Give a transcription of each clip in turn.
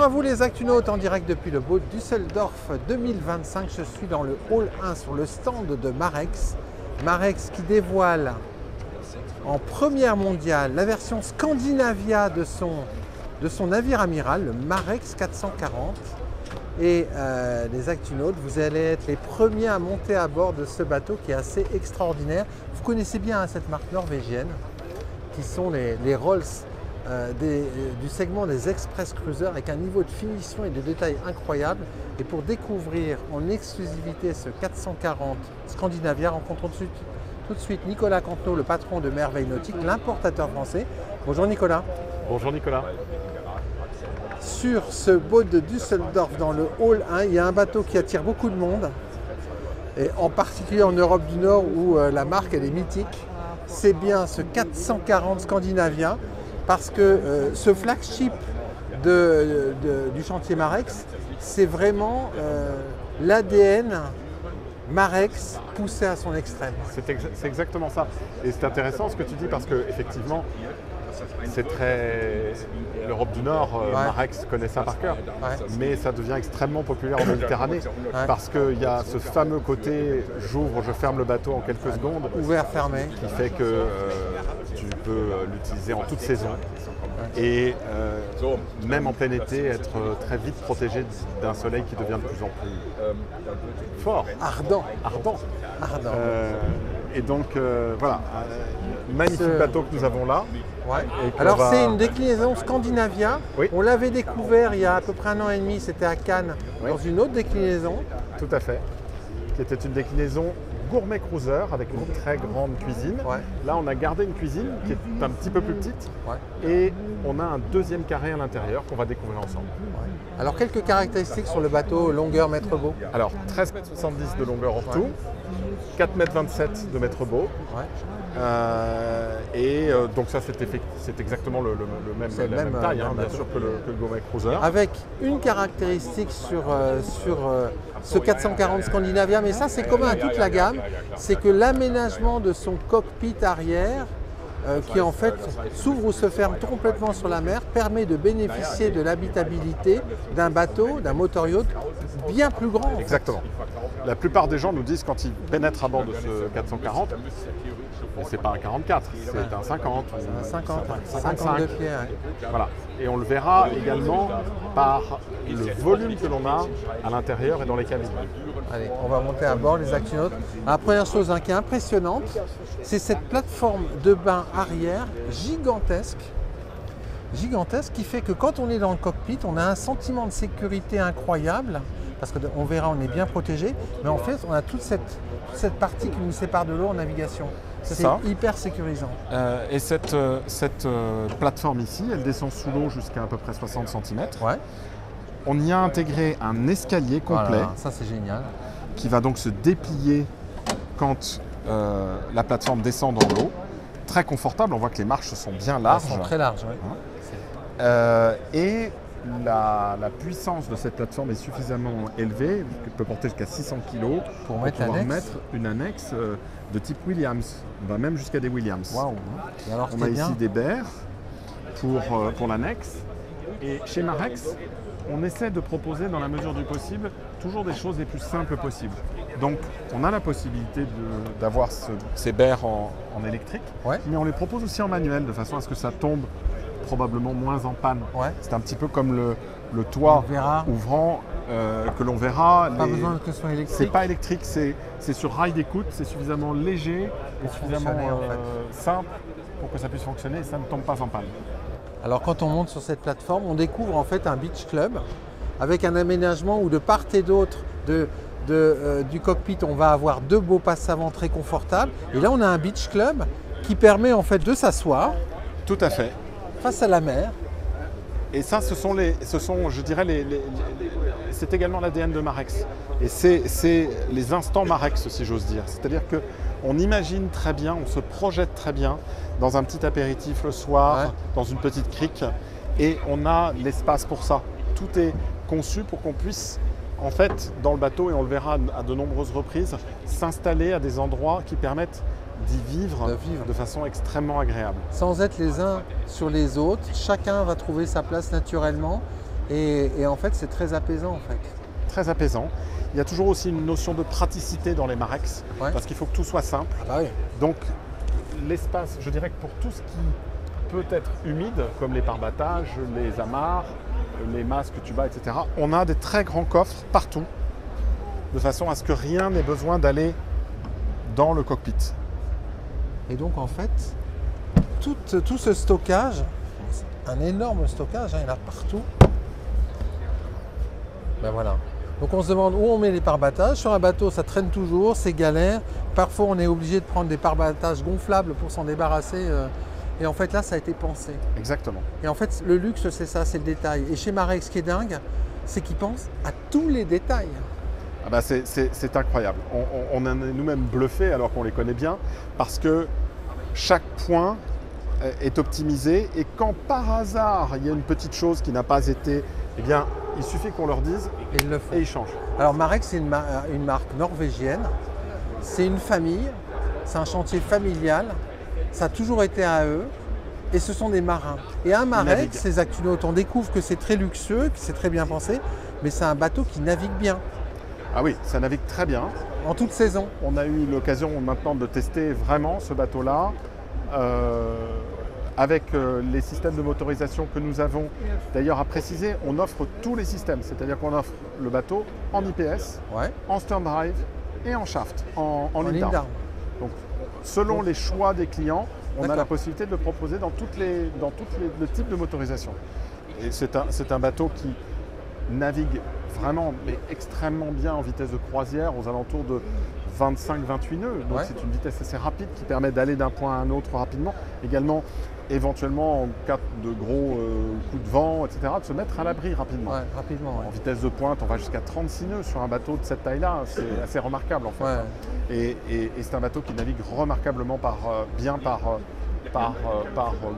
Bonjour à vous les Actunautes, en direct depuis le Boat Düsseldorf 2025. Je suis dans le hall 1 sur le stand de Marex. Marex qui dévoile en première mondiale la version Scandinavia de son navire amiral, le Marex 440. Et les Actunautes, vous allez être les premiers à monter à bord de ce bateau qui est assez extraordinaire. Vous connaissez bien cette marque norvégienne qui sont les Rolls du segment des Express Cruisers avec un niveau de finition et de détail incroyable. Et pour découvrir en exclusivité ce 440 Scandinavia, rencontrons tout de suite Nicolas Cantenot, le patron de Merveille Nautique, l'importateur français. Bonjour Nicolas. Bonjour Nicolas. Sur ce boat de Düsseldorf dans le hall 1, il y a un bateau qui attire beaucoup de monde, et en particulier en Europe du Nord où la marque elle est mythique. C'est bien ce 440 Scandinavia, parce que ce flagship du chantier Marex, c'est vraiment l'ADN Marex poussé à son extrême. C'est exactement ça. Et c'est intéressant ce que tu dis parce que effectivement, c'est très... L'Europe du Nord, Marex connaît ça par cœur, mais ça devient extrêmement populaire en Méditerranée parce qu'il y a ce fameux côté j'ouvre, je ferme le bateau en quelques secondes. Ouvert, fermé. Qui fait que tu peux l'utiliser en toute saison et même en plein été être très vite protégé d'un soleil qui devient de plus en plus fort. Ardent. Et donc voilà, magnifique bateau que nous avons là. Ouais. Alors c'est une déclinaison Scandinavia. Oui. On l'avait découvert il y a à peu près 1 an et demi, c'était à Cannes, dans une autre déclinaison. Tout à fait, qui était une déclinaison gourmet cruiser avec une très grande cuisine. Là on a gardé une cuisine qui est un petit peu plus petite et on a un deuxième carré à l'intérieur qu'on va découvrir ensemble. Alors quelques caractéristiques sur le bateau, longueur mètre beau. Alors 13,70 m de longueur hors tout, 4,27 m de mètre beau. Donc ça c'est exactement la même taille, bien sûr, que le Gourmet Cruiser. Avec une caractéristique sur ce 440 Scandinavia, mais ça c'est commun à toute la gamme, c'est que l'aménagement de son cockpit arrière, qui en fait s'ouvre ou se ferme complètement sur la mer, permet de bénéficier de l'habitabilité d'un bateau, d'un motor yacht bien plus grand. Exactement. La plupart des gens nous disent quand ils pénètrent à bord de ce 440, c'est pas un 44, c'est un 50. Un 52 pieds. Voilà. Et on le verra également par le volume que l'on a à l'intérieur et dans les cabines. Allez, on va monter à bord les Actunautes. La première chose qui est impressionnante, c'est cette plateforme de bain arrière gigantesque qui fait que quand on est dans le cockpit, on a un sentiment de sécurité incroyable. Parce qu'on verra, on est bien protégé, mais en fait, on a toute cette partie qui nous sépare de l'eau en navigation. C'est hyper sécurisant. Et cette plateforme ici, elle descend sous l'eau jusqu'à peu près 60 cm. On y a intégré un escalier complet. Voilà, ça c'est génial. Qui va donc se déplier quand la plateforme descend dans l'eau. Très confortable, on voit que les marches sont bien larges. Elles sont très larges, et la puissance de cette plateforme est suffisamment élevée, qu'elle peut porter jusqu'à 600 kg pour pouvoir mettre une annexe de type Williams. On va même jusqu'à des Williams. Wow. Et alors, on a ici des berres pour l'annexe. Et chez Marex, on essaie de proposer dans la mesure du possible toujours des choses les plus simples possibles. Donc on a la possibilité d'avoir ces berres en électrique, mais on les propose aussi en manuel de façon à ce que ça tombe probablement moins en panne. C'est un petit peu comme le toit ouvrant que l'on verra. Pas besoin que ce soit électrique. C'est pas électrique, c'est sur rail d'écoute, c'est suffisamment léger et suffisamment simple pour que ça puisse fonctionner et ça ne tombe pas en panne. Alors quand on monte sur cette plateforme, on découvre en fait un beach club avec un aménagement où de part et d'autre du cockpit, on va avoir 2 beaux passes avant très confortables. Et là, on a un beach club qui permet en fait de s'asseoir. Tout à fait. Face à la mer. Et ça, je dirais, c'est également l'ADN de Marex. Et c'est les instants Marex, si j'ose dire. C'est-à-dire qu'on imagine très bien, on se projette très bien dans un petit apéritif le soir, dans une petite crique, et on a l'espace pour ça. Tout est conçu pour qu'on puisse, en fait, dans le bateau, et on le verra à de nombreuses reprises, s'installer à des endroits qui permettent d'y vivre de façon extrêmement agréable. Sans être les uns sur les autres, chacun va trouver sa place naturellement Et en fait, c'est très apaisant en fait. Très apaisant. Il y a toujours aussi une notion de praticité dans les Marex, Ouais. parce qu'il faut que tout soit simple. Ah bah oui. Donc l'espace, je dirais que pour tout ce qui peut être humide, comme les pare-battages, les amarres, les masques, tubas, etc., on a des très grands coffres partout, de façon à ce que rien n'ait besoin d'aller dans le cockpit. Et donc en fait, tout ce stockage, un énorme stockage, hein, il y en a partout. Ben voilà. Donc on se demande où on met les pare-battages. Sur un bateau, ça traîne toujours, c'est galère. Parfois, on est obligé de prendre des pare-battages gonflables pour s'en débarrasser. Et en fait, là, ça a été pensé. Exactement. Et en fait, le luxe, c'est ça, c'est le détail. Et chez Marex, ce qui est dingue, c'est qu'ils pensent à tous les détails. Ah bah c'est incroyable. On en est nous-mêmes bluffés alors qu'on les connaît bien, parce que chaque point est optimisé, et quand par hasard il y a une petite chose qui n'a pas été, eh bien il suffit qu'on leur dise Et ils le font. et ils changent. Alors Marex, c'est une marque norvégienne. C'est une famille, c'est un chantier familial. Ça a toujours été à eux. Et ce sont des marins. Et un Navigue. Marex, ces Actunautes, on découvre que c'est très luxueux, que c'est très bien pensé, mais c'est un bateau qui navigue bien, Ah oui, ça navigue très bien. en toute saison. On a eu l'occasion maintenant de tester vraiment ce bateau-là. Avec les systèmes de motorisation que nous avons. D'ailleurs, à préciser, on offre tous les systèmes. C'est-à-dire qu'on offre le bateau en IPS, Ouais. en stern drive et en shaft, en En ligne ligne d'arme. d'arme. Donc, selon les choix des clients, on a la D'accord. possibilité de le proposer dans tous les types de motorisation. Et c'est un bateau qui navigue vraiment, mais extrêmement bien en vitesse de croisière, aux alentours de 25-28 nœuds. Donc Ouais. c'est une vitesse assez rapide qui permet d'aller d'un point à un autre rapidement. Également, éventuellement, en cas de gros coups de vent, etc., de se mettre à l'abri rapidement. Ouais, rapidement. En vitesse de pointe, on va jusqu'à 36 nœuds sur un bateau de cette taille-là. C'est assez remarquable en fait. Ouais. Et c'est un bateau qui navigue remarquablement bien par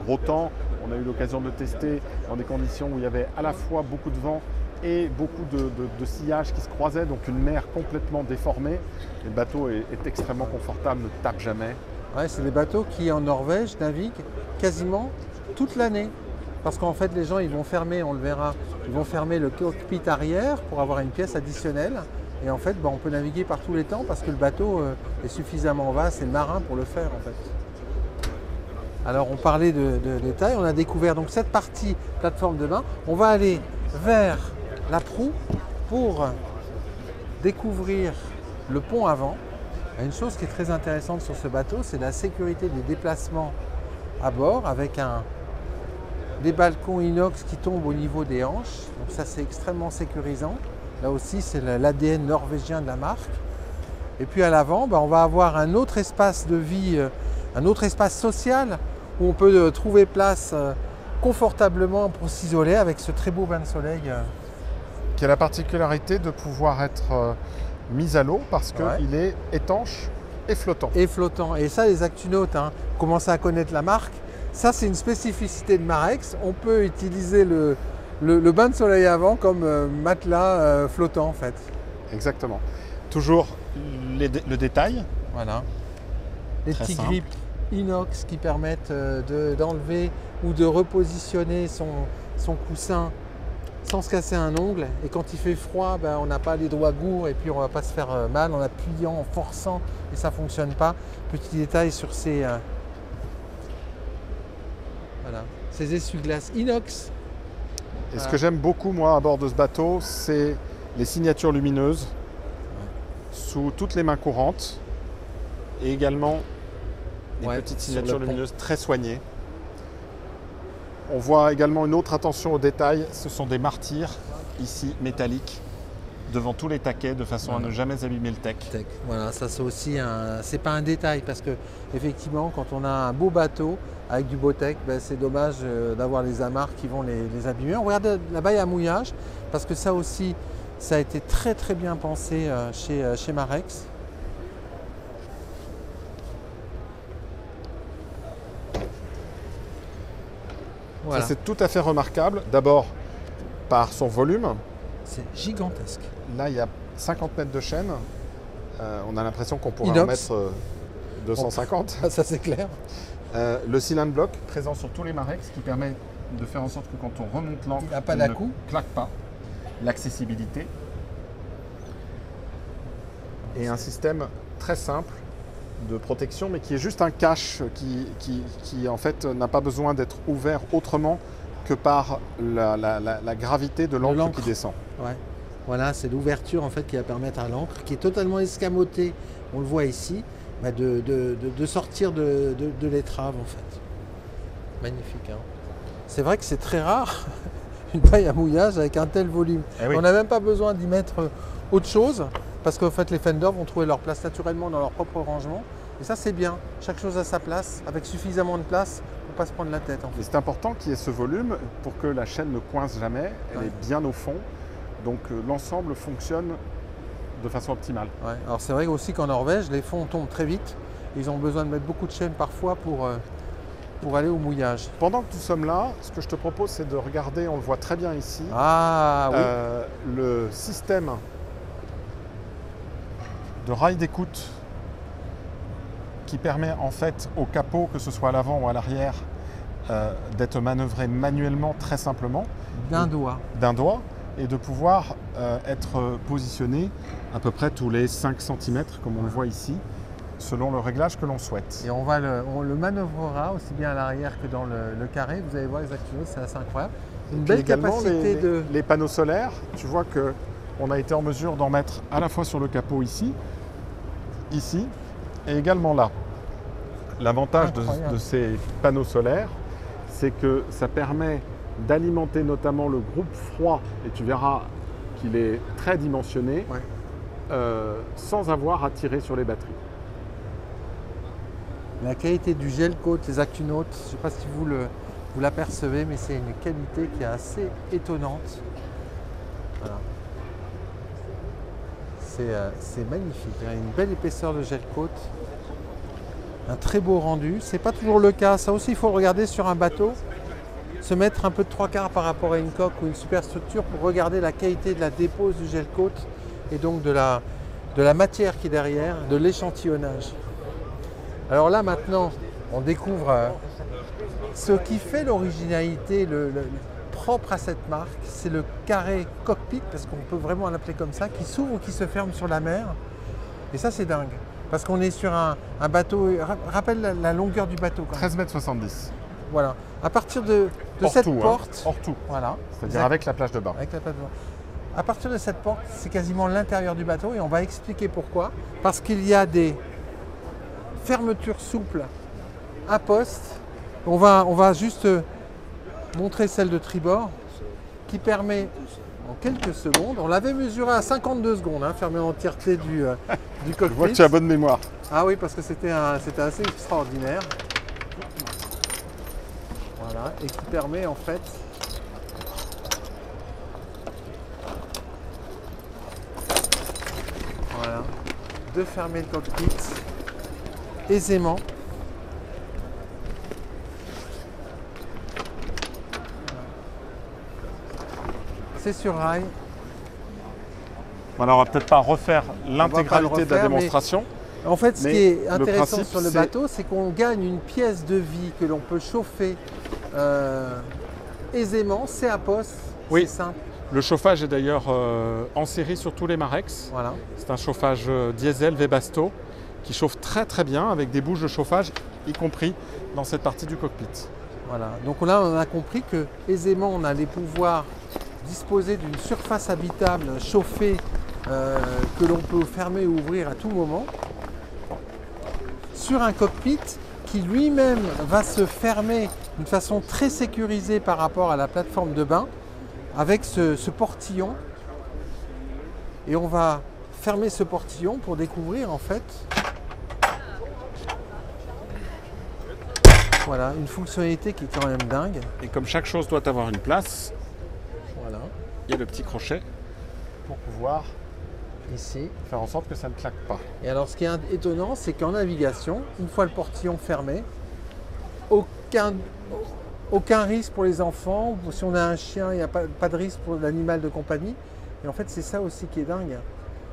gros temps. On a eu l'occasion de le tester dans des conditions où il y avait à la fois beaucoup de vent et beaucoup de sillage qui se croisaient, donc une mer complètement déformée. Et le bateau est extrêmement confortable, ne tape jamais. Ouais, c'est des bateaux qui, en Norvège, naviguent quasiment toute l'année. Parce qu'en fait, les gens, ils vont fermer, on le verra, ils vont fermer le cockpit arrière pour avoir une pièce additionnelle. Et en fait, on peut naviguer par tous les temps parce que le bateau est suffisamment vaste et marin pour le faire, en fait. Alors, on parlait de détails. On a découvert donc cette partie plateforme de bain. On va aller vers la proue pour découvrir le pont avant. Une chose qui est très intéressante sur ce bateau, c'est la sécurité des déplacements à bord avec des balcons inox qui tombent au niveau des hanches. Donc ça, c'est extrêmement sécurisant. Là aussi, c'est l'ADN norvégien de la marque. Et puis à l'avant, on va avoir un autre espace de vie, un autre espace social où on peut trouver place confortablement pour s'isoler avec ce très beau bain de soleil. Qui a la particularité de pouvoir être mis à l'eau parce qu'il est étanche et flottant. Et flottant. Et ça, les Actunautes commencent à connaître la marque. Ça, c'est une spécificité de Marex. On peut utiliser le bain de soleil avant comme matelas flottant, en fait. Exactement. Toujours le détail. Voilà. Les Très petits simple. grips inox qui permettent d'enlever ou de repositionner son coussin sans se casser un ongle. Et quand il fait froid, on n'a pas les doigts gourds et puis on ne va pas se faire mal en appuyant, en forçant et ça ne fonctionne pas. Petit détail sur ces essuie-glaces inox. Et ce que j'aime beaucoup, moi, à bord de ce bateau, c'est les signatures lumineuses sous toutes les mains courantes et également des petites sur signatures le pont. lumineuses très soignées. On voit également une autre attention aux détails, ce sont des martyrs, ici, métalliques, devant tous les taquets, de façon à ne jamais abîmer le tech. Voilà, ça c'est aussi c'est pas un détail parce que effectivement, quand on a un beau bateau avec du beau tech, c'est dommage d'avoir les amarres qui vont les abîmer. On regarde la baille à mouillage parce que ça aussi, ça a été très très bien pensé chez Marex. Voilà. Ça, c'est tout à fait remarquable. D'abord, par son volume. C'est gigantesque. Là, il y a 50 mètres de chaîne. On a l'impression qu'on pourrait en Inox. mettre 250. Ça c'est clair. Le cylinder block présent sur tous les Marex qui permet de faire en sorte que quand on remonte l'encre, Il n'y a pas elle d'à-coup. ne claque pas. L'accessibilité. Et un système très simple de protection, mais qui est juste un cache qui en fait n'a pas besoin d'être ouvert autrement que par la gravité de l'encre qui descend. Ouais. Voilà, c'est l'ouverture en fait qui va permettre à l'encre, qui est totalement escamotée, on le voit ici, bah de sortir de l'étrave en fait. Magnifique. Hein. C'est vrai que c'est très rare une paille à mouillage avec un tel volume. Eh oui. On n'a même pas besoin d'y mettre autre chose parce qu'en fait les fenders vont trouver leur place naturellement dans leur propre rangement. Et ça c'est bien, chaque chose à sa place, avec suffisamment de place pour ne pas se prendre la tête. En fait. Et c'est important qu'il y ait ce volume pour que la chaîne ne coince jamais, elle est bien au fond, donc l'ensemble fonctionne de façon optimale. Ouais. Alors c'est vrai aussi qu'en Norvège, les fonds tombent très vite, ils ont besoin de mettre beaucoup de chaînes parfois pour aller au mouillage. Pendant que nous sommes là, ce que je te propose c'est de regarder, on le voit très bien ici, le système de rail d'écoute qui permet en fait au capot, que ce soit à l'avant ou à l'arrière, d'être manœuvré manuellement très simplement. D'un doigt. D'un doigt, et de pouvoir être positionné à peu près tous les 5 cm, comme on le voit ici, selon le réglage que l'on souhaite. Et on le manœuvrera aussi bien à l'arrière que dans le carré. Vous allez voir exactement, c'est assez incroyable. Une belle capacité les panneaux solaires, tu vois qu'on a été en mesure d'en mettre à la fois sur le capot ici, et également là. L'avantage de ces panneaux solaires, c'est que ça permet d'alimenter notamment le groupe froid, et tu verras qu'il est très dimensionné, sans avoir à tirer sur les batteries. La qualité du gel coat, les Actunautes, je ne sais pas si vous l'apercevez, mais c'est une qualité qui est assez étonnante. Voilà. C'est magnifique, il y a une belle épaisseur de gel coat, un très beau rendu. C'est pas toujours le cas, ça aussi il faut le regarder sur un bateau, se mettre un peu de 3/4 par rapport à une coque ou une superstructure pour regarder la qualité de la dépose du gel coat et donc de la matière qui est derrière, de l'échantillonnage. Alors là maintenant, on découvre ce qui fait l'originalité, le propre à cette marque, c'est le carré cockpit, parce qu'on peut vraiment l'appeler comme ça, qui s'ouvre ou qui se ferme sur la mer. Et ça c'est dingue, parce qu'on est sur un bateau, rappelle la longueur du bateau quand même. 13,70 m. Voilà, à partir de cette porte, hors tout, voilà, c'est-à-dire avec la plage de bain. Avec la plage de bain. À partir de cette porte, c'est quasiment l'intérieur du bateau et on va expliquer pourquoi. Parce qu'il y a des fermetures souples à poste. On va juste montrer celle de tribord qui permet en quelques secondes, on l'avait mesuré à 52 secondes, fermé entièreté du cockpit. Je vois que tu as bonne mémoire. Ah oui, parce que c'était assez extraordinaire. Voilà, et qui permet en fait de fermer le cockpit aisément. C'est sur rail. Alors on va peut-être pas refaire l'intégralité de la démonstration. En fait, ce qui est intéressant sur le bateau, c'est qu'on gagne une pièce de vie que l'on peut chauffer aisément. C'est à poste, c'est simple. Le chauffage est d'ailleurs en série sur tous les Marex. Voilà. C'est un chauffage diesel Webasto qui chauffe très très bien avec des bouches de chauffage, y compris dans cette partie du cockpit. Voilà. Donc là, on a compris que aisément, on allait pouvoir disposer d'une surface habitable chauffée que l'on peut fermer ou ouvrir à tout moment sur un cockpit qui lui-même va se fermer d'une façon très sécurisée par rapport à la plateforme de bain avec ce portillon, et on va fermer ce portillon pour découvrir en fait voilà, une fonctionnalité qui est quand même dingue. Et comme chaque chose doit avoir une place, voilà, il y a le petit crochet pour pouvoir ici faire en sorte que ça ne claque pas. Et alors ce qui est étonnant, c'est qu'en navigation, une fois le portillon fermé, aucun risque pour les enfants. Si on a un chien, il n'y a pas de risque pour l'animal de compagnie. Et en fait, c'est ça aussi qui est dingue.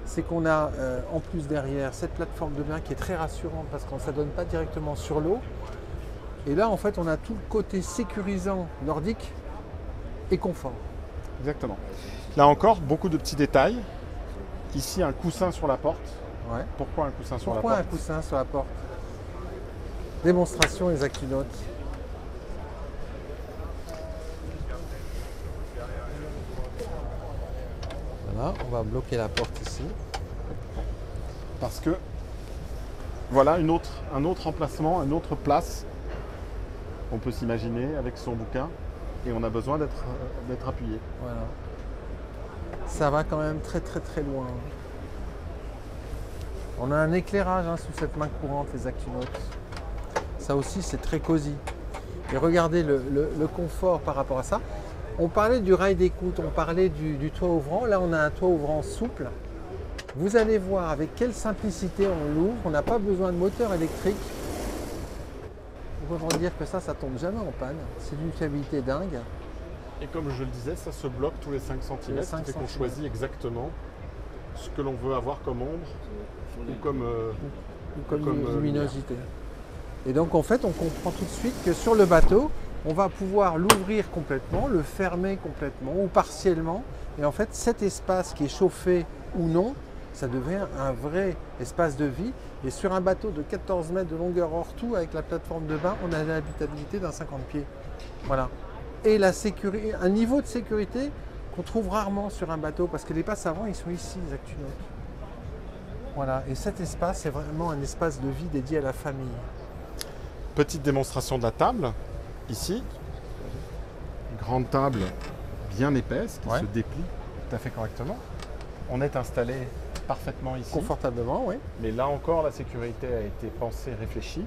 C'est qu'on a en plus derrière cette plateforme de bain qui est très rassurante parce que ça ne donne pas directement sur l'eau. Et là, en fait, on a tout le côté sécurisant nordique et confort. Exactement. Là encore, beaucoup de petits détails. Ici, un coussin sur la porte. Ouais. Pourquoi un coussin sur la Pourquoi porte? un coussin sur la porte? Démonstration exacte note. Voilà, on va bloquer la porte ici. Parce que voilà un autre emplacement, une autre place. On peut s'imaginer avec son bouquin et on a besoin d'être appuyé. Voilà. Ça va quand même très très très loin. On a un éclairage sous cette main courante, les Actinotes. Ça aussi, c'est très cosy. Et regardez le confort par rapport à ça. On parlait du rail d'écoute, on parlait du toit ouvrant. Là, on a un toit ouvrant souple. Vous allez voir avec quelle simplicité on l'ouvre. On n'a pas besoin de moteur électrique. On peut dire que ça tombe jamais en panne. C'est d'une fiabilité dingue. Et comme je le disais, ça se bloque tous les 5 cm, ce qui fait qu'on choisit exactement ce que l'on veut avoir comme ombre ou comme luminosité. Et donc en fait, on comprend tout de suite que sur le bateau, on va pouvoir l'ouvrir complètement, le fermer complètement ou partiellement. Et en fait, cet espace qui est chauffé ou non, ça devient un vrai espace de vie. Et sur un bateau de 14 mètres de longueur hors tout, avec la plateforme de bain, on a l'habitabilité d'un 50 pieds. Voilà. Et la sécurité, un niveau de sécurité qu'on trouve rarement sur un bateau, parce que les passes avant, ils sont ici, les Actinotes. Voilà. Et cet espace, c'est vraiment un espace de vie dédié à la famille. Petite démonstration de la table, ici. Grande table bien épaisse qui se déplie tout à fait correctement. On est installé parfaitement ici. Confortablement, oui. Mais là encore, la sécurité a été pensée, réfléchie.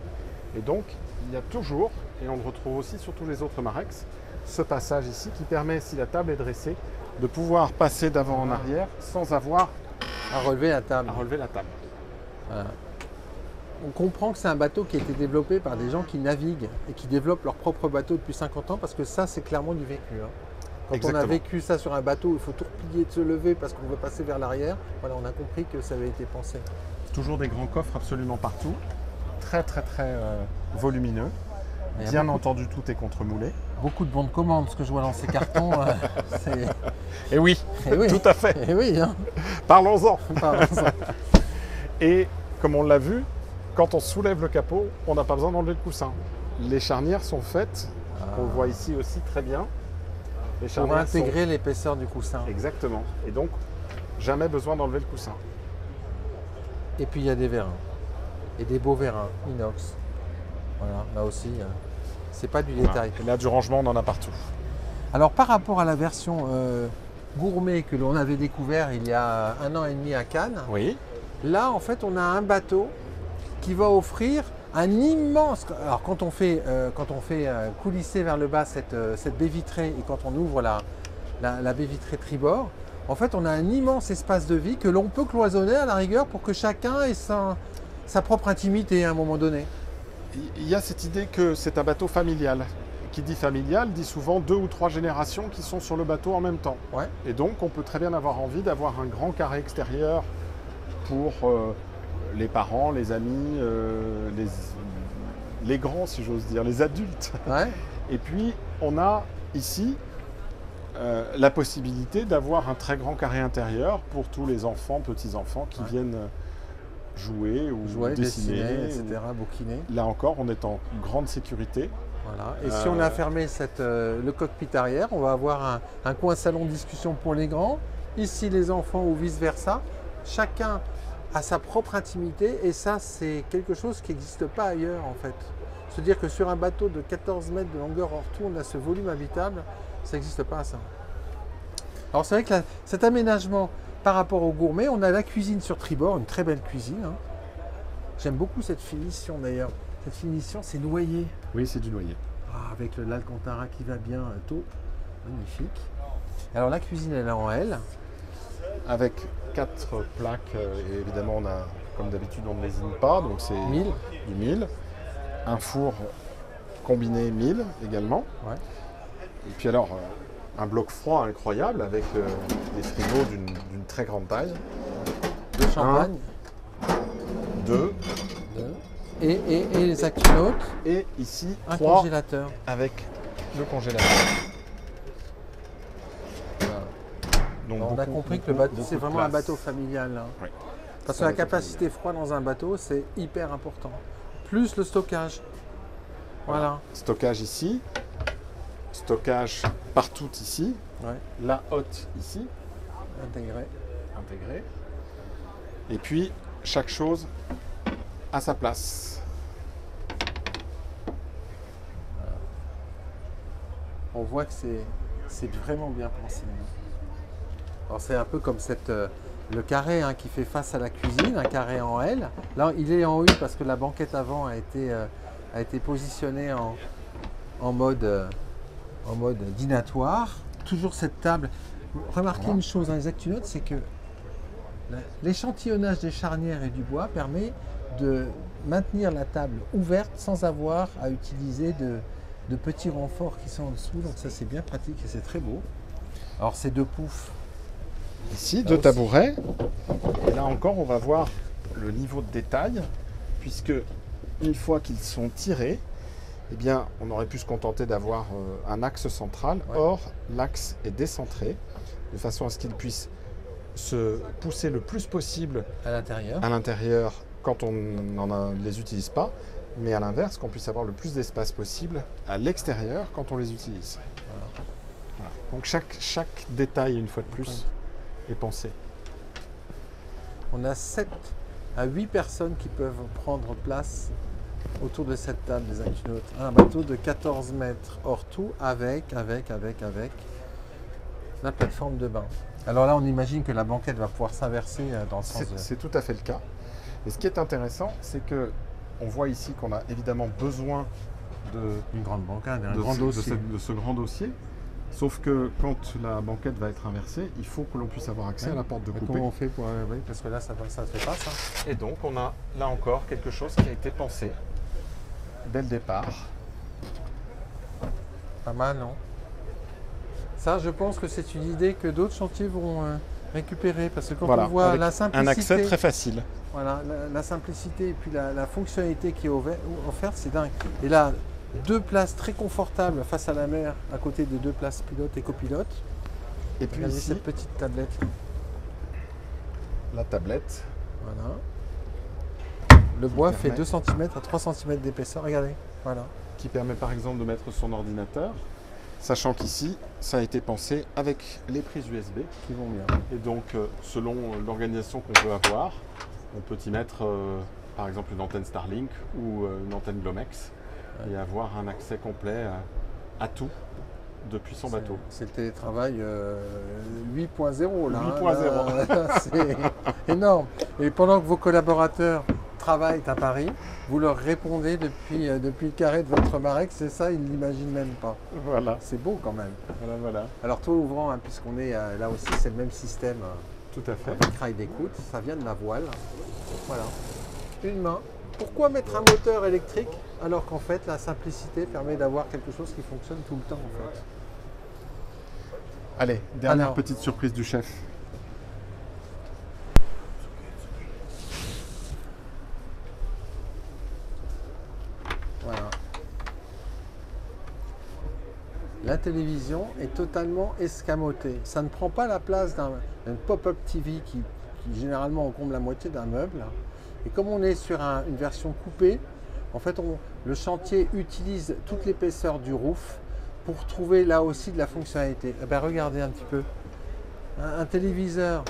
Et donc, il y a toujours, et on le retrouve aussi sur tous les autres Marex, ce passage ici qui permet, si la table est dressée, de pouvoir passer d'avant en arrière sans avoir à relever la table. Voilà. On comprend que c'est un bateau qui a été développé par des gens qui naviguent et qui développent leur propre bateau depuis 50 ans, parce que ça, c'est clairement du vécu. Quand Exactement. on a vécu ça sur un bateau, il faut tout replier, de se lever parce qu'on veut passer vers l'arrière. Voilà, on a compris que ça avait été pensé. Toujours des grands coffres absolument partout. Très très très volumineux. Bien entendu, tout est contre-moulé. Beaucoup de bons de commande, ce que je vois dans ces cartons. Et oui, tout à fait. Et oui, Parlons-en. Et comme on l'a vu, quand on soulève le capot, on n'a pas besoin d'enlever le coussin. Les charnières sont faites, on le voit ici aussi très bien. Les pour intégrer l'épaisseur du coussin. Exactement. Et donc, jamais besoin d'enlever le coussin. Et puis il y a des vérins. Et des beaux vérins, inox. Voilà, là aussi, c'est pas du détail. Et là, du rangement, on en a partout. Alors par rapport à la version gourmet que l'on avait découvert il y a 1 an et demi à Cannes, oui. Là en fait on a un bateau qui va offrir un immense... Alors quand on fait coulisser vers le bas cette baie vitrée et quand on ouvre la baie vitrée tribord, en fait on a un immense espace de vie que l'on peut cloisonner à la rigueur pour que chacun ait sa propre intimité à un moment donné. Il y a cette idée que c'est un bateau familial. Qui dit familial dit souvent 2 ou 3 générations qui sont sur le bateau en même temps. Ouais. Et donc on peut très bien avoir envie d'avoir un grand carré extérieur pour les parents, les amis, les grands si j'ose dire, les adultes. Ouais. Et puis on a ici la possibilité d'avoir un très grand carré intérieur pour tous les enfants, petits-enfants qui viennent jouer ou dessiner, etc., bouquiner. Là encore, on est en grande sécurité. Voilà. Et si on a fermé le cockpit arrière, on va avoir un coin salon discussion pour les grands, ici les enfants ou vice-versa. Chacun a sa propre intimité et ça, c'est quelque chose qui n'existe pas ailleurs en fait. Se dire que sur un bateau de 14 mètres de longueur hors tout, on a ce volume habitable, ça n'existe pas ça. Alors c'est vrai que cet aménagement par rapport au gourmet, on a la cuisine sur tribord, une très belle cuisine. J'aime beaucoup cette finition d'ailleurs. Cette finition, c'est noyer. Oui, c'est du noyer. Avec l'Alcantara qui va bien tôt. Magnifique. Alors la cuisine, elle est en L. Avec 4 plaques. Et évidemment, on a, comme d'habitude, on ne lésine pas. Donc c'est du 1000. Un four combiné 1000 également. Ouais. Et puis alors, un bloc froid incroyable avec des frigos d'une très grande taille. De champagne. 2. Et les Actinotes, Et ici, un 3 congélateur. avec le congélateur. Voilà. Donc Alors, on a compris que le bateau, c'est vraiment un bateau familial. Hein. Oui. Parce C'est que un la bateau capacité froide dans un bateau, c'est hyper important. Plus le stockage. Voilà. Stockage ici. Stockage partout ici. Ouais. La hotte ici, Intégré. intégrée. Et puis, chaque chose à sa place. On voit que c'est vraiment bien pensé. Alors c'est un peu comme le carré hein, qui fait face à la cuisine, un carré en L. Là, il est en U parce que la banquette avant a été positionnée en mode dînatoire. Toujours cette table. Remarquez Voilà. une chose dans les Actinotes, c'est que l'échantillonnage des charnières et du bois permet de maintenir la table ouverte sans avoir à utiliser de petits renforts qui sont en dessous. Donc ça c'est bien pratique et c'est très beau. Alors ces deux poufs. Ici, Là 2 aussi. tabourets. Et là encore, on va voir le niveau de détail, puisque une fois qu'ils sont tirés, eh bien, on aurait pu se contenter d'avoir un axe central. Ouais. Or, l'axe est décentré, de façon à ce qu'il puisse se pousser le plus possible À l'intérieur. à l'intérieur quand on ne les utilise pas, mais à l'inverse, qu'on puisse avoir le plus d'espace possible à l'extérieur quand on les utilise. Voilà. Donc chaque détail, une fois de plus, est pensé. On a 7 à 8 personnes qui peuvent prendre place autour de cette table des Actinotes. Un bateau de 14 mètres hors tout avec la plateforme de bain. Alors là, on imagine que la banquette va pouvoir s'inverser dans le sens de... C'est tout à fait le cas. Et ce qui est intéressant, c'est que on voit ici qu'on a évidemment besoin Une grande banquette, un de grand ce, dossier. de ce grand dossier. Sauf que quand la banquette va être inversée, il faut que l'on puisse avoir accès à la porte de Mais coupé. comment on fait pour... oui, parce que là, ça ne se fait pas, ça. Et donc, on a là encore quelque chose qui a été pensé dès le départ. Pas mal, non? Ça, je pense que c'est une idée que d'autres chantiers vont récupérer. Parce que quand Voilà, on voit avec la simplicité... un accès très facile. Voilà, la simplicité et puis la fonctionnalité qui est offerte, c'est dingue. Et là, 2 places très confortables face à la mer, à côté de 2 places pilote et copilote. Et puis Regardez ici, cette petite tablette. la tablette. Voilà. Le bois fait permet- 2 cm à 3 cm d'épaisseur. Regardez. Voilà. Qui permet par exemple de mettre son ordinateur, sachant qu'ici, ça a été pensé avec les prises USB. Qui vont bien. Et donc, selon l'organisation qu'on veut avoir, on peut y mettre par exemple une antenne Starlink ou une antenne Glomex et avoir un accès complet à tout depuis son bateau. C'est le télétravail 8.0 là. 8.0. Là, c'est énorme. Et pendant que vos collaborateurs travaillent à Paris, vous leur répondez depuis le carré de votre Marex, c'est ça, ils ne l'imaginent même pas. Voilà, C'est beau quand même. voilà. Alors toit ouvrant, hein, puisqu'on est là aussi, c'est le même système, Tout à fait. écraille d'écoute, ça vient de la voile. Voilà. Une main. Pourquoi mettre un moteur électrique alors qu'en fait la simplicité permet d'avoir quelque chose qui fonctionne tout le temps en fait. Allez, dernière Alors. petite surprise du chef. Voilà. La télévision est totalement escamotée. Ça ne prend pas la place d'une pop-up TV qui généralement encombre la moitié d'un meuble. Et comme on est sur une version coupée, en fait, le chantier utilise toute l'épaisseur du roof pour trouver là aussi de la fonctionnalité. Eh ben, regardez un petit peu. Un téléviseur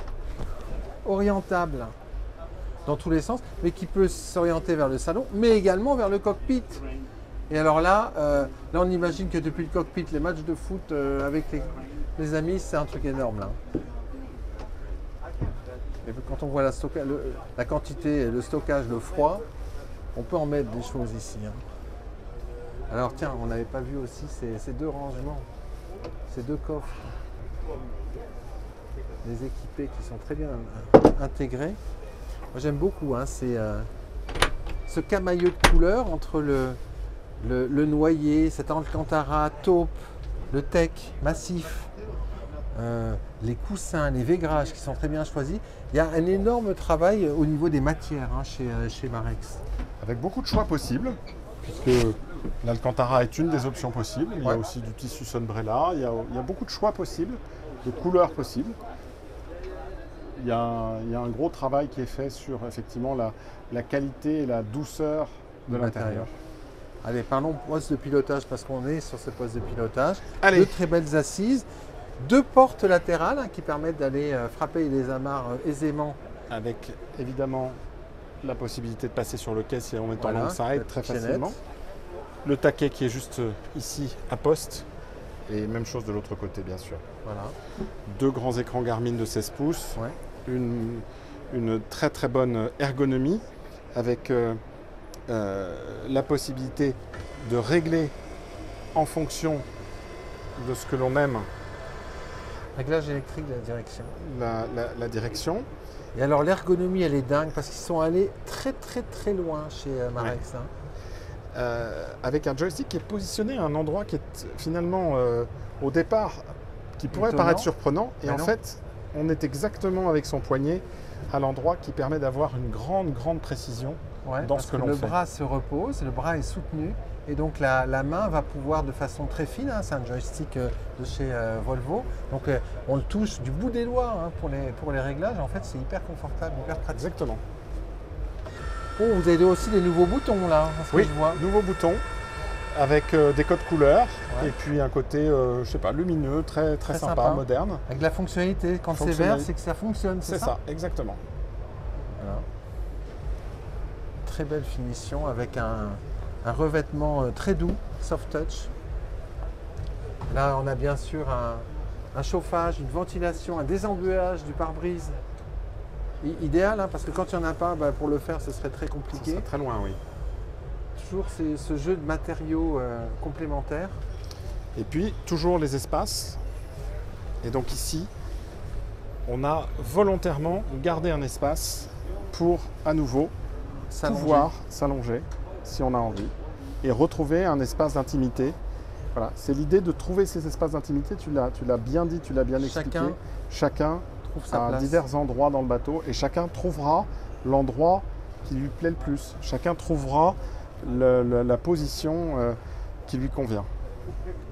orientable dans tous les sens, mais qui peut s'orienter vers le salon, mais également vers le cockpit. Et alors là, on imagine que depuis le cockpit, les matchs de foot avec les amis, c'est un truc énorme là. Et quand on voit la quantité, le stockage, le froid, on peut en mettre des choses ici. Hein. Alors tiens, on n'avait pas vu aussi ces 2 rangements, ces 2 coffres. Les équipés qui sont très bien intégrés. Moi j'aime beaucoup, hein, c'est ce camailleux de couleurs entre le noyer, cet alcantara taupe, le teck massif, les coussins, les vaigrages qui sont très bien choisis. Il y a un énorme travail au niveau des matières hein, chez Marex. avec beaucoup de choix possibles, puisque l'Alcantara est une des options possibles. Il y a aussi du tissu Sunbrella, il y a beaucoup de choix possibles, de couleurs possibles. Il y a un gros travail qui est fait sur effectivement la qualité et la douceur de l'intérieur. Allez, parlons poste de pilotage parce qu'on est sur ce poste de pilotage. Allez. Deux très belles assises, deux portes latérales qui permettent d'aller frapper les amarres aisément. Avec évidemment la possibilité de passer sur le quai si on est en longside très facilement. Le taquet qui est juste ici à poste. Et même chose de l'autre côté bien sûr. Voilà. Deux grands écrans Garmin de 16 pouces. Une très très bonne ergonomie avec la possibilité de régler en fonction de ce que l'on aime. Réglage électrique de la direction. La direction. Et alors l'ergonomie elle est dingue parce qu'ils sont allés très très très loin chez Marex. Avec un joystick qui est positionné à un endroit qui est finalement au départ qui pourrait paraître surprenant et en fait on est exactement avec son poignet à l'endroit qui permet d'avoir une grande précision dans ce que l'on fait. Le bras se repose, le bras est soutenu et donc la main va pouvoir de façon très fine, c'est un joystick de chez Volvo, donc on le touche du bout des doigts pour les réglages, en fait c'est hyper confortable, hyper pratique. Exactement. Oh, vous avez aussi des nouveaux boutons là, oui, je vois. Nouveaux boutons avec des codes couleurs et puis un côté, je sais pas, lumineux, très sympa, moderne. Avec la fonctionnalité, quand c'est vert, c'est que ça fonctionne, c'est ça? Exactement. Voilà. Très belle finition avec un revêtement très doux, soft touch. Là, on a bien sûr un chauffage, une ventilation, un désembuage du pare-brise. Idéal, parce que quand il n'y en a pas, pour le faire, ce serait très compliqué. C'est très loin, oui. Toujours ce jeu de matériaux complémentaires. Et puis, toujours les espaces. Et donc ici, on a volontairement gardé un espace pour, à nouveau, pouvoir s'allonger, si on a envie, et retrouver un espace d'intimité. Voilà, c'est l'idée de trouver ces espaces d'intimité, tu l'as bien dit, tu l'as bien expliqué. Chacun à divers endroits dans le bateau et chacun trouvera l'endroit qui lui plaît le plus. Chacun trouvera la position qui lui convient.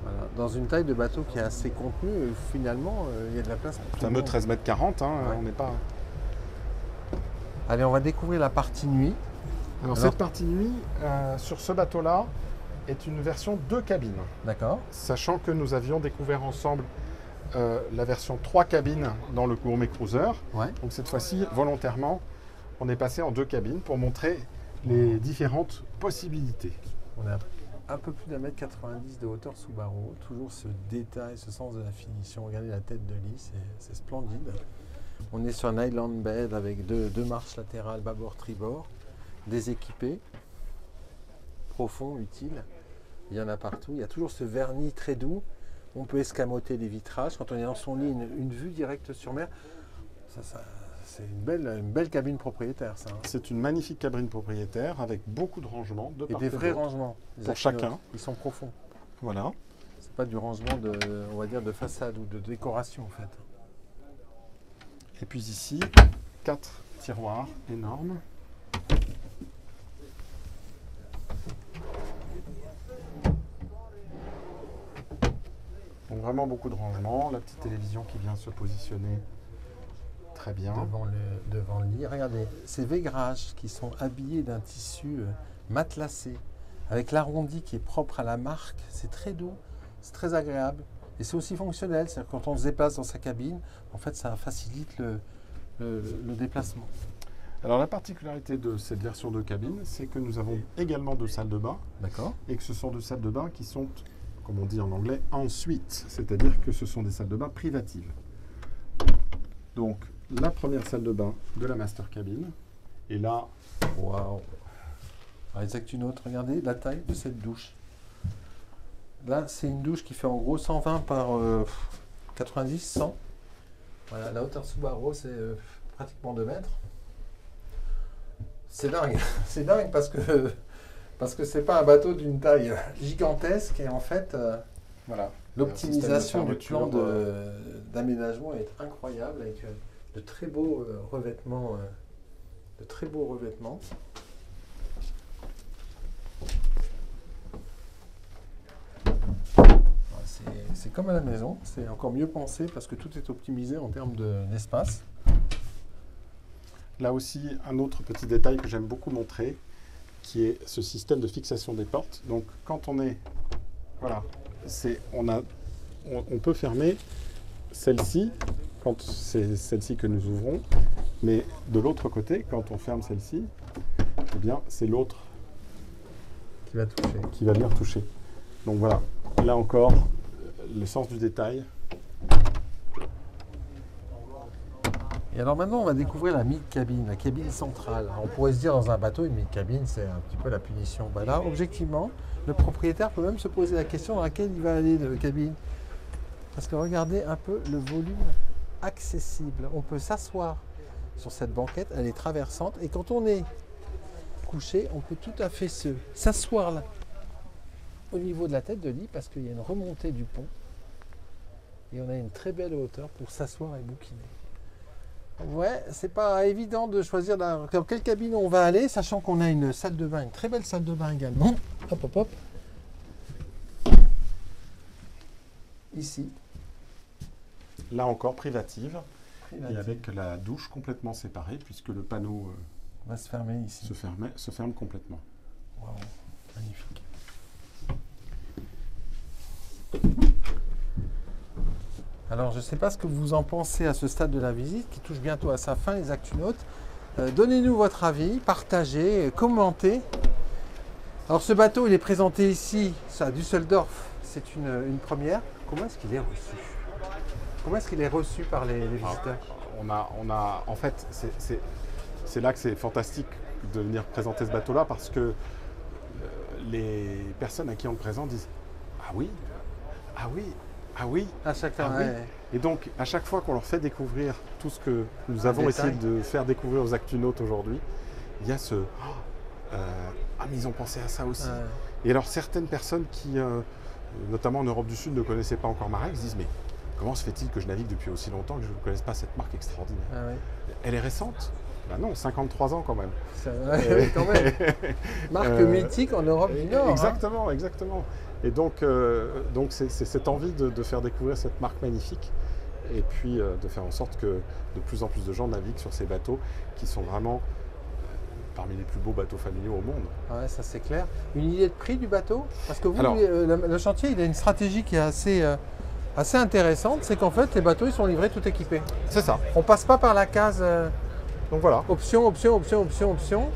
Voilà. Dans une taille de bateau qui est assez contenue, finalement, il y a de la place pour tout le monde. 13 mètres 40, on n'est pas... Allez, on va découvrir la partie nuit. Alors cette partie nuit, sur ce bateau-là, est une version 2 cabines. D'accord. Sachant que nous avions découvert ensemble la version 3 cabines dans le Gourmet Cruiser. Donc cette fois-ci, volontairement, on est passé en 2 cabines pour montrer les différentes possibilités. On a un peu plus d'1,90 m de hauteur sous barreau. Toujours ce détail, ce sens de la finition. Regardez la tête de lit, c'est splendide. On est sur un island bed avec deux marches latérales, bâbord, tribord, déséquipé, profond, utile. Il y en a partout. Il y a toujours ce vernis très doux. On peut escamoter les vitrages. Quand on est dans son lit, une vue directe sur mer, c'est une belle cabine propriétaire. C'est une magnifique cabine propriétaire avec beaucoup de rangements. Et des vrais rangements. Pour chacun. Ils sont profonds. Voilà. C'est pas du rangement on va dire, de façade ou de décoration en fait. Et puis ici, 4 tiroirs énormes. Donc vraiment beaucoup de rangements, la petite télévision qui vient se positionner très bien. Devant le lit. Regardez, ces vaigrages qui sont habillés d'un tissu matelassé, avec l'arrondi qui est propre à la marque, c'est très doux, c'est très agréable. Et c'est aussi fonctionnel, c'est-à-dire quand on se déplace dans sa cabine, en fait ça facilite le déplacement. Alors la particularité de cette version de cabine, c'est que nous avons également 2 salles de bain. D'accord. Et que ce sont 2 salles de bain qui sont, comme on dit en anglais, en suite. C'est-à-dire que ce sont des salles de bain privatives. Donc la première salle de bain de la master cabine. Et là, waouh. Exact une autre, regardez la taille de cette douche. Là, c'est une douche qui fait en gros 120 par 90, 100. Voilà, la hauteur sous barreau, c'est pratiquement 2 mètres. C'est dingue, c'est dingue parce que c'est pas un bateau d'une taille gigantesque et en fait, voilà, l'optimisation du plan d'aménagement est incroyable avec de très beaux revêtements. comme à la maison, c'est encore mieux pensé parce que tout est optimisé en termes d'espace. Là aussi, un autre petit détail que j'aime beaucoup montrer, qui est ce système de fixation des portes. Donc, quand on est... Voilà, on peut fermer celle-ci, quand c'est celle-ci que nous ouvrons, mais de l'autre côté, quand on ferme celle-ci, eh bien, c'est l'autre qui va venir toucher. Donc voilà, là encore, le sens du détail. Et alors maintenant, on va découvrir la mid-cabine, la cabine centrale. Alors, on pourrait se dire dans un bateau, une mid-cabine, c'est un petit peu la punition. Ben là, objectivement, le propriétaire peut même se poser la question dans laquelle il va aller, la cabine. Parce que regardez un peu le volume accessible. On peut s'asseoir sur cette banquette, elle est traversante. Et quand on est couché, on peut tout à fait s'asseoir là, au niveau de la tête de lit, parce qu'il y a une remontée du pont. Et on a une très belle hauteur pour s'asseoir et bouquiner. Ouais, c'est pas évident de choisir dans quelle cabine on va aller, sachant qu'on a une salle de bain, une très belle salle de bain également. Hop, hop, hop. Ici. Là encore, privative. Et avec la douche complètement séparée, puisque le panneau va se fermer ici. Se ferme complètement. Wow, magnifique. Alors, je ne sais pas ce que vous en pensez à ce stade de la visite, qui touche bientôt à sa fin, les Actunautes. Donnez-nous votre avis, partagez, commentez. Alors, ce bateau, il est présenté ici, à Düsseldorf. C'est une première. Comment est-ce qu'il est reçu? Comment est-ce qu'il est reçu par les visiteurs? En fait, c'est là que c'est fantastique de venir présenter ce bateau-là, parce que les personnes à qui on le présente disent « Ah oui, ah oui, ah oui, à chaque fois, ah oui. » ouais. Et donc, à chaque fois qu'on leur fait découvrir tout ce que nous avons essayé de faire découvrir aux Actunautes aujourd'hui, il y a ce « Ah, mais ils ont pensé à ça aussi. » Et alors, certaines personnes qui, notamment en Europe du Sud, ne connaissaient pas encore Marex, disent « Mais comment se fait-il que je navigue depuis aussi longtemps que je ne connaisse pas cette marque extraordinaire ?» Elle est récente? Ben non, 53 ans quand même. Oui, quand même. Marque mythique en Europe du Nord. Exactement, exactement. Et donc c'est cette envie de faire découvrir cette marque magnifique, et puis de faire en sorte que de plus en plus de gens naviguent sur ces bateaux qui sont vraiment parmi les plus beaux bateaux familiaux au monde. Ouais, ça c'est clair. Une idée de prix du bateau? Parce que vous, le chantier, il a une stratégie qui est assez intéressante, c'est qu'en fait les bateaux ils sont livrés tout équipés. C'est ça. On passe pas par la case donc voilà. Option, option, option, option, option.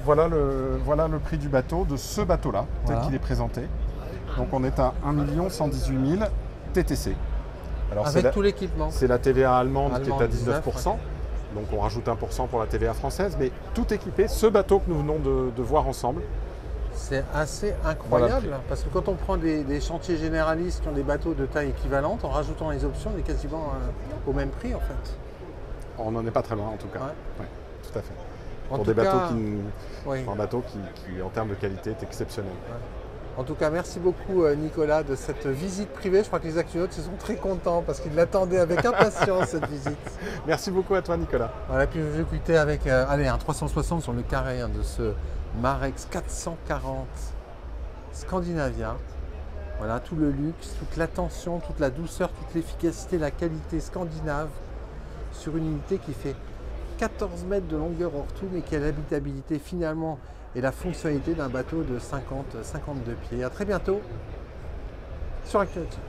Voilà le prix du bateau, de ce bateau-là, tel qu'il est présenté. Donc on est à 1 118 000 TTC. Alors avec tout l'équipement. C'est la TVA allemande qui est à 19%. Ouais. Donc on rajoute 1% pour la TVA française, mais tout équipé, ce bateau que nous venons de voir ensemble. C'est assez incroyable, parce que quand on prend des chantiers généralistes qui ont des bateaux de taille équivalente, en rajoutant les options, on est quasiment au même prix en fait. On n'en est pas très loin en tout cas. Ouais, tout à fait. Pour des bateaux un bateau qui, en termes de qualité, est exceptionnel. Ouais. En tout cas, merci beaucoup Nicolas de cette visite privée. Je crois que les Actunautes sont très contents parce qu'ils l'attendaient avec impatience cette visite. Merci beaucoup à toi Nicolas. Voilà, puis je vais écouter avec un 360 sur le carré de ce Marex 440 Scandinavia. Voilà, tout le luxe, toute l'attention, toute la douceur, toute l'efficacité, la qualité scandinave sur une unité qui fait 14 mètres de longueur hors tout, mais qui a l'habitabilité finalement et la fonctionnalité d'un bateau de 52 pieds. À très bientôt sur Actunautique.